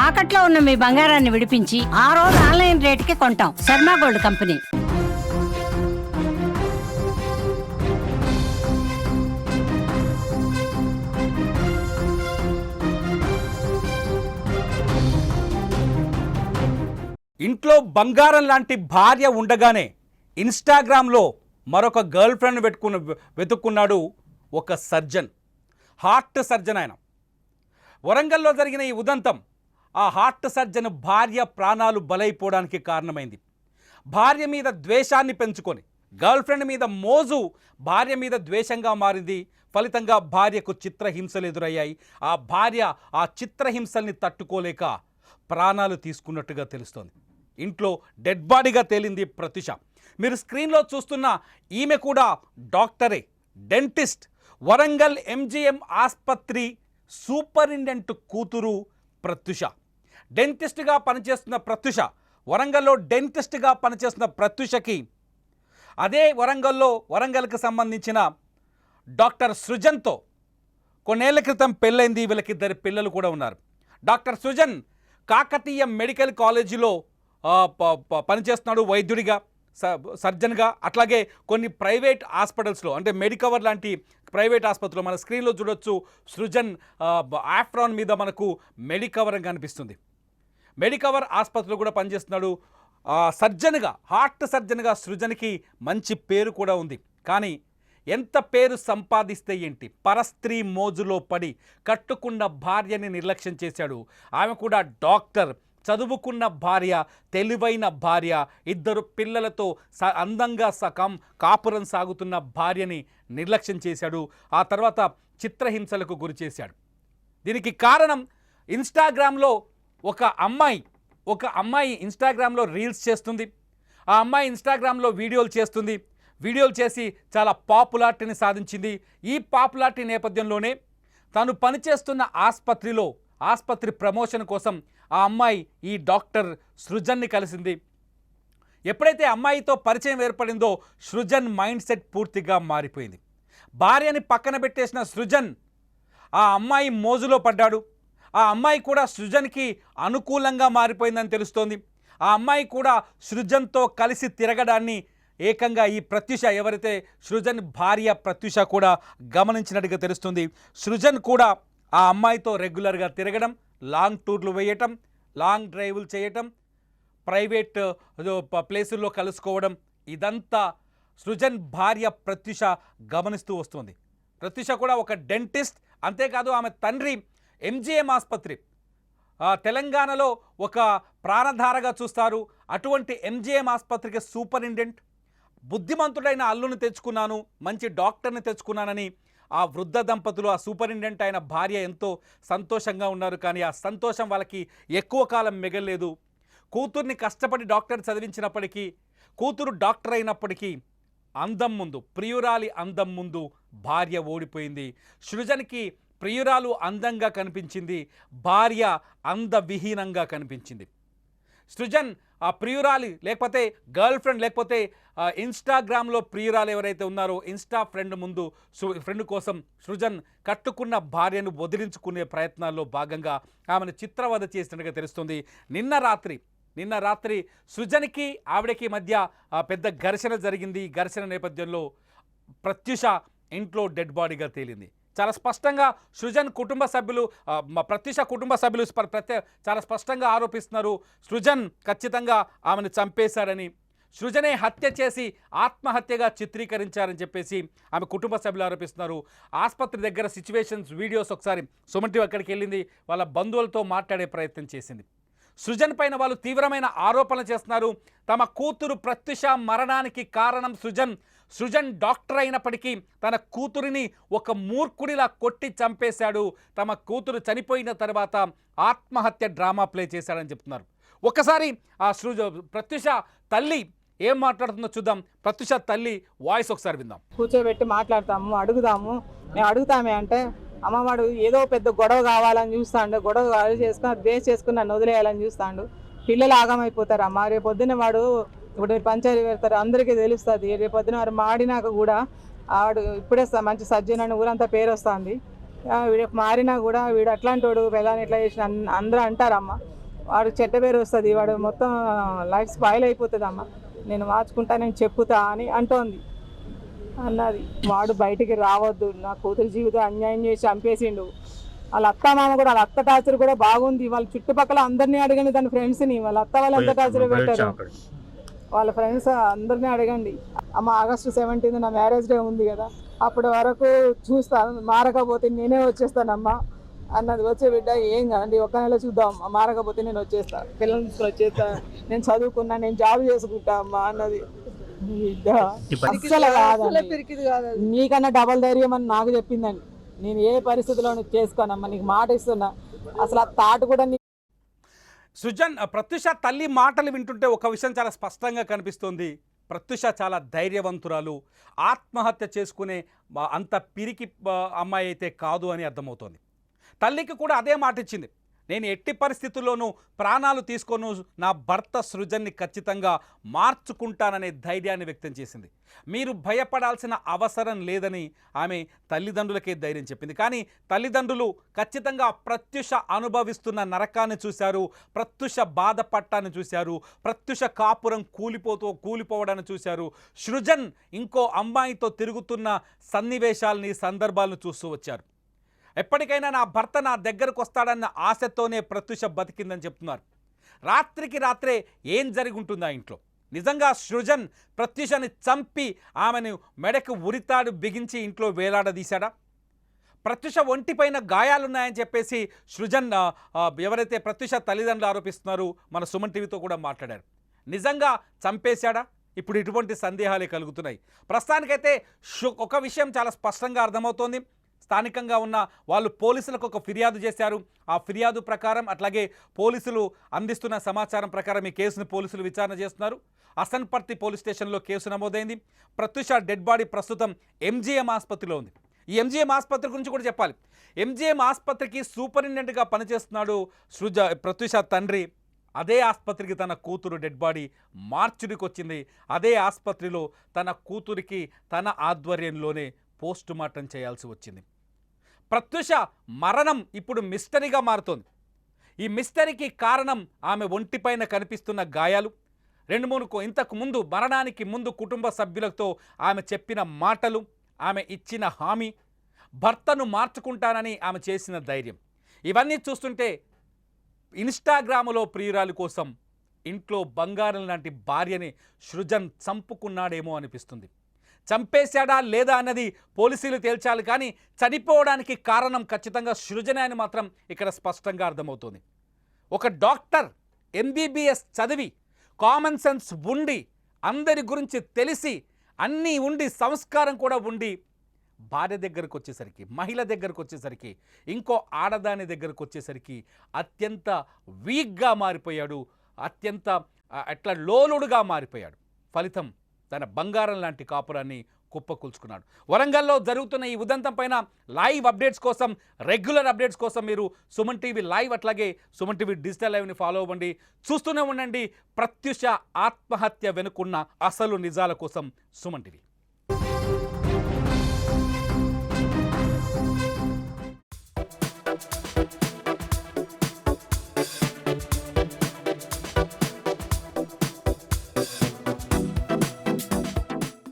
తాకట్లో ఉన్న మీ బంగారాన్ని విడిపించి ఆ రోజు ఆన్లైన్ రేటుకి కొంటాం. Sharma gold company. ఇంట్లో బంగారం లాంటి భార్య ఉండగానే ఇన్స్టాగ్రామ్లో మరొక గర్ల్ ఫ్రెండ్ వెతుక్కున్నాడు ఒక సర్జన్, హార్ట్ సర్జన్. ఆయన వరంగల్లో జరిగిన ఈ ఉదంతం ఆ హార్ట్ సర్జన్ భార్య ప్రాణాలు బలైపోవడానికి కారణమైంది. భార్య మీద ద్వేషాన్ని పెంచుకొని గర్ల్ ఫ్రెండ్ మీద మోజు భార్య మీద ద్వేషంగా మారింది. ఫలితంగా భార్యకు చిత్రహింసలు ఎదురయ్యాయి. ఆ భార్య ఆ చిత్రహింసల్ని తట్టుకోలేక ప్రాణాలు తీసుకున్నట్టుగా తెలుస్తోంది. ఇంట్లో డెడ్ బాడీగా తేలింది ప్రత్యూష. మీరు స్క్రీన్లో చూస్తున్న ఈమె కూడా డాక్టరే, డెంటిస్ట్. వరంగల్ ఎంజీఎం ఆసుపత్రి సూపరింటెండెంట్ కూతురు ప్రత్యూష. డెంటిస్ట్గా పనిచేస్తున్న ప్రత్యూష, వరంగల్లో డెంటిస్ట్గా పనిచేస్తున్న ప్రత్యూషకి అదే వరంగల్కి సంబంధించిన డాక్టర్ సృజన్తో కొన్నేళ్ల క్రితం పెళ్ళైంది. వీళ్ళకిద్దరు పిల్లలు కూడా ఉన్నారు. డాక్టర్ సృజన్ కాకతీయ మెడికల్ కాలేజీలో పనిచేస్తున్నాడు వైద్యుడిగా, సర్జన్గా. అట్లాగే కొన్ని ప్రైవేట్ హాస్పిటల్స్లో, అంటే మెడికవర్ లాంటి ప్రైవేట్ ఆసుపత్రిలో మన స్క్రీన్లో చూడొచ్చు. సృజన్ ఆఫ్రాన్ మీద మనకు మెడికవర్ కనిపిస్తుంది. మెడికవర్ ఆసుపత్రిలో కూడా పనిచేస్తున్నాడు. సర్జన్గా, హార్ట్ సర్జన్గా సృజన్కి మంచి పేరు కూడా ఉంది. కానీ ఎంత పేరు సంపాదిస్తే ఏంటి, పరస్త్రీ మోజులో పడి కట్టుకున్న భార్యని నిర్లక్ష్యం చేశాడు. ఆమె కూడా డాక్టర్, చదువుకున్న భార్య, తెలివైన భార్య, ఇద్దరు పిల్లలతో అందంగా కాపురం సాగుతున్న భార్యని నిర్లక్ష్యం చేశాడు. ఆ తర్వాత చిత్రహింసలకు గురి చేశాడు. దీనికి కారణం ఇన్స్టాగ్రామ్లో ఒక అమ్మాయి ఇన్స్టాగ్రామ్లో రీల్స్ చేస్తుంది. ఆ అమ్మాయి ఇన్స్టాగ్రామ్లో వీడియోలు చేస్తుంది. వీడియోలు చేసి చాలా పాపులారిటీని సాధించింది. ఈ పాపులారిటీ నేపథ్యంలోనే తను పనిచేస్తున్న ఆసుపత్రి ప్రమోషన్ కోసం ఆ అమ్మాయి ఈ డాక్టర్ సృజన్ని కలిసింది. ఎప్పుడైతే అమ్మాయితో పరిచయం ఏర్పడిందో సృజన్ మైండ్ సెట్ పూర్తిగా మారిపోయింది. భార్యని పక్కన పెట్టేసిన సృజన్ ఆ అమ్మాయి మోజులో పడ్డాడు. ఆ అమ్మాయి కూడా సృజన్కి అనుకూలంగా మారిపోయిందని తెలుస్తోంది. ఆ అమ్మాయి కూడా సృజన్తో కలిసి తిరగడాన్ని ఏకంగా ఈ ప్రత్యూష, ఎవరైతే సృజన్ భార్య ప్రత్యూష కూడా గమనించినట్టుగా తెలుస్తుంది. సృజన్ కూడా ఆ అమ్మాయితో రెగ్యులర్గా తిరగడం, లాంగ్ టూర్లు వేయటం, లాంగ్ డ్రైవ్లు చేయటం, ప్రైవేట్ ప్లేసుల్లో కలుసుకోవడం, ఇదంతా సృజన్ భార్య ప్రత్యూష గమనిస్తూ వస్తుంది. ప్రత్యూష కూడా ఒక డెంటిస్ట్. అంతేకాదు ఆమె తండ్రి ఎంజీఎం ఆసుపత్రి తెలంగాణలో ఒక ప్రాణధారగా చూస్తారు. అటువంటి ఎంజీఎం ఆసుపత్రికి సూపరింటెండెంట్. బుద్ధిమంతుడైన అల్లుని తెచ్చుకున్నాను, మంచి డాక్టర్ని తెచ్చుకున్నానని ఆ వృద్ధ దంపతులు, ఆ సూపరింటెండెంట్ అయిన భార్య ఎంతో సంతోషంగా ఉన్నారు. కానీ ఆ సంతోషం వాళ్ళకి ఎక్కువ కాలం మిగలలేదు. కూతుర్ని కష్టపడి డాక్టర్ చదివించినప్పటికీ, కూతురు డాక్టర్ అయినప్పటికీ అందం ముందు, ప్రియురాలి అందం ముందు భార్య ఓడిపోయింది. సృజన్కి ప్రియురాలు అందంగా కనిపించింది, భార్య అందవిహీనంగా కనిపించింది. సృజన్ ఆ ప్రియురాలి, లేకపోతే గర్ల్ ఫ్రెండ్, లేకపోతే ఇన్స్టాగ్రామ్లో ప్రియురాలు ఎవరైతే ఉన్నారో ఇన్స్టా ఫ్రెండ్ కోసం సృజన్ కట్టుకున్న భార్యను వదిలించుకునే ప్రయత్నాల్లో భాగంగా ఆమెను చిత్రవధ చేసినట్టుగా తెలుస్తుంది. నిన్న రాత్రి సృజన్కి ఆవిడకి మధ్య పెద్ద ఘర్షణ జరిగింది. ఘర్షణ నేపథ్యంలో ప్రత్యూష ఇంట్లో డెడ్ బాడీగా తేలింది. చాలా స్పష్టంగా సృజన్ కుటుంబ సభ్యులు, ప్రత్యూష కుటుంబ సభ్యులు చాలా స్పష్టంగా ఆరోపిస్తున్నారు. సృజన్ ఖచ్చితంగా ఆమెను చంపేశాడని, సృజనే హత్య చేసి ఆత్మహత్యగా చిత్రీకరించారని చెప్పేసి ఆమె కుటుంబ సభ్యులు ఆరోపిస్తున్నారు. ఆసుపత్రి దగ్గర సిచ్యువేషన్స్, వీడియోస్ ఒకసారి సుమన్ టీవీ అక్కడికి వెళ్ళింది, వాళ్ళ బంధువులతో మాట్లాడే ప్రయత్నం చేసింది. సృజన్ పైన వాళ్ళు తీవ్రమైన ఆరోపణలు చేస్తున్నారు. తమ కూతురు ప్రత్యూష మరణానికి కారణం సృజన్ డాక్టర్ అయినప్పటికీ తన కూతురిని ఒక మూర్ఖుడిలా కొట్టి చంపేశాడు. తమ కూతురు చనిపోయిన తర్వాత ఆత్మహత్య డ్రామా ప్లే చేశాడని చెప్తున్నారు. ఒకసారి ఆ ప్రత్యూష తల్లి ఏం మాట్లాడుతుందో చూద్దాం. ప్రత్యూష తల్లి వాయిస్ ఒకసారి విందాం. కూర్చోబెట్టి మాట్లాడతాము, అడుగుదాము. మేము అడుగుతామే అంటే అమ్మవాడు ఏదో పెద్ద గొడవ కావాలని చూస్తాడు, గొడవ చేసుకుని బేస్ చేసుకుని నన్ను వదిలేయాలని చూస్తాడు. పిల్లలు ఆగమైపోతారు అమ్మ. రేపు పొద్దున్న వాడు ఇప్పుడు పంచాయతీ పెడతారు, అందరికీ తెలుస్తుంది. రేపు పొద్దున వాడు మాడినాక కూడా వాడు ఇప్పుడే మంచి సజ్జన్ అని ఊరంతా పేరు వస్తుంది. వీడు మారినా కూడా వీడు అట్లాంటి వాడు పెళ్ళాన్ని ఎట్లా చేసిన అందరూ అంటారమ్మ. వాడు చెడ్డ పేరు వస్తుంది, వాడు మొత్తం లైఫ్ స్పాయిల్ అయిపోతుంది అమ్మ, నేను మార్చుకుంటా, నేను చెప్పుతా అని అంటోంది అన్నది. వాడు బయటికి రావద్దు, నా కూతురు జీవితం అన్యాయం చేసి చంపేసిండు. వాళ్ళ అత్త మామ కూడా, వాళ్ళ అత్త టార్చర్ కూడా బాగుంది. వాళ్ళ చుట్టుపక్కల అందరినీ అడగండి, తన ఫ్రెండ్స్ని, వాళ్ళ అత్త వాళ్ళు ఎంత టార్చర్ పెట్టారు, వాళ్ళ ఫ్రెండ్స్ అందరినీ అడగండి. అమ్మ ఆగస్టు 17 నా మ్యారేజ్ డే ఉంది కదా, అప్పటి వరకు చూస్తాను, మారకపోతే నేనే వచ్చేస్తానమ్మా అన్నది. వచ్చే బిడ్డ ఏం కాదండి, ఒక్క నెల చూద్దాం, మారకపోతే నేను వచ్చేస్తా, పిల్లల్ని తీసుకుని వచ్చేస్తా, నేను చదువుకున్నా, నేను జాబ్ చేసుకుంటా అమ్మా అన్నది. బిడ్డ అస్సలు కాదండి, నీకన్నా డబల్ ధైర్యం అని నాకు చెప్పిందండి. నేను ఏ పరిస్థితిలో చేసుకోనమ్మా, నీకు మాట ఇస్తున్నా. అసలు ఆ తాటు కూడా సృజన్, ప్రత్యూష తల్లి మాటలు వింటుంటే ఒక విషయం చాలా స్పష్టంగా కనిపిస్తుంది. ప్రత్యూష చాలా ధైర్యవంతురాలు, ఆత్మహత్య చేసుకునే అంత పిరికి అమ్మాయి అయితే కాదు అని అర్థమవుతోంది. తల్లికి కూడా అదే మాట ఇచ్చింది, నేను ఎట్టి పరిస్థితుల్లోనూ ప్రాణాలు తీసుకోను, నా భర్త సృజన్ని ఖచ్చితంగా మార్చుకుంటాననే ధైర్యాన్ని వ్యక్తం చేసింది. మీరు భయపడాల్సిన అవసరం లేదని ఆమె తల్లిదండ్రులకే ధైర్యం చెప్పింది. కానీ తల్లిదండ్రులు ఖచ్చితంగా ప్రత్యూష అనుభవిస్తున్న నరకాన్ని చూశారు, ప్రత్యూష బాధపట్టాన్ని చూశారు, ప్రత్యూష కాపురం కూలిపోవడాన్ని చూశారు, సృజన్ ఇంకో అమ్మాయితో తిరుగుతున్న సన్నివేశాలని, సందర్భాలను చూస్తూ వచ్చారు. ఎప్పటికైనా నా భర్త నా దగ్గరకు వస్తాడన్న ఆశతోనే ప్రత్యూష బతికిందని చెప్తున్నారు. రాత్రికి రాత్రే ఏం జరిగి ఉంటుందా ఇంట్లో? నిజంగా సృజన్ ప్రత్యూషని చంపి ఆమెను మెడకు ఉరితాడు బిగించి ఇంట్లో వేలాడదీశాడా? ప్రత్యూష ఒంటిపైన గాయాలున్నాయని చెప్పేసి సృజన్ ఎవరైతే ప్రత్యూష తల్లిదండ్రులు ఆరోపిస్తున్నారో మన సుమన్ టీవీతో కూడా మాట్లాడారు. నిజంగా చంపేశాడా? ఇప్పుడు ఇటువంటి సందేహాలే కలుగుతున్నాయి. ప్రస్తుతానికైతే ఒక విషయం చాలా స్పష్టంగా అర్థమవుతోంది. స్థానికంగా ఉన్న వాళ్ళు పోలీసులకు ఒక ఫిర్యాదు చేశారు. ఆ ఫిర్యాదు ప్రకారం, అట్లాగే పోలీసులు అందిస్తున్న సమాచారం ప్రకారం ఈ కేసును పోలీసులు విచారణ చేస్తున్నారు. అసన్పర్తి పోలీస్ స్టేషన్లో కేసు నమోదైంది. ప్రత్యూష డెడ్ బాడీ ప్రస్తుతం ఎంజీఎం ఆసుపత్రిలో ఉంది. ఈ ఎంజీఎం ఆసుపత్రి గురించి కూడా చెప్పాలి. ఎంజీఎం ఆసుపత్రికి సూపరింటెండెంట్గా పనిచేస్తున్నాడు ప్రత్యూష తండ్రి. అదే ఆసుపత్రికి తన కూతురు డెడ్ బాడీ మార్చురికి వచ్చింది. అదే ఆసుపత్రిలో తన కూతురికి తన ఆధ్వర్యంలోనే పోస్ట్ మార్టం చేయాల్సి వచ్చింది. ప్రత్యూష మరణం ఇప్పుడు మిస్టరీగా మారుతోంది. ఈ మిస్టరీకి కారణం ఆమె ఒంటిపైన కనిపిస్తున్న గాయాలు, 2-3 ఇంతకు ముందు మరణానికి ముందు కుటుంబ సభ్యులతో ఆమె చెప్పిన మాటలు, ఆమె ఇచ్చిన హామీ, భర్తను మార్చుకుంటానని ఆమె చేసిన ధైర్యం, ఇవన్నీ చూస్తుంటే ఇన్స్టాగ్రాములో ప్రియురాలి కోసం ఇంట్లో బంగారం లాంటి భార్యని సృజన్ చంపుకున్నాడేమో అనిపిస్తుంది. చంపేశాడా లేదా అన్నది పోలీసులు తేల్చాలి. కానీ చనిపోవడానికి కారణం ఖచ్చితంగా సృజనే అని మాత్రం ఇక్కడ స్పష్టంగా అర్థమవుతుంది. ఒక డాక్టర్ MBBS చదివి, కామన్ సెన్స్ ఉండి, అందరి గురించి తెలిసి, అన్నీ ఉండి, సంస్కారం కూడా ఉండి, భార్య దగ్గరకు వచ్చేసరికి, మహిళ దగ్గరకు వచ్చేసరికి, ఇంకో ఆడదాని దగ్గరకు వచ్చేసరికి అత్యంత వీక్గా మారిపోయాడు, అత్యంత అట్లా లోలుడుగా మారిపోయాడు. ఫలితం తన బంగారం లాంటి కాపురాన్ని కుప్పకూల్చుకున్నాడు. వరంగల్లో జరుగుతున్న ఈ ఉదంతం పైన లైవ్ అప్డేట్స్ కోసం, రెగ్యులర్ అప్డేట్స్ కోసం మీరు సుమన్ టీవీ లైవ్ అట్లాగే సుమన్ టీవీ డిజిటల్ లైవ్ని ఫాలో అవ్వండి. చూస్తూనే ఉండండి ప్రత్యూష ఆత్మహత్య వెనుకున్న అసలు నిజాల కోసం సుమన్ టీవీ.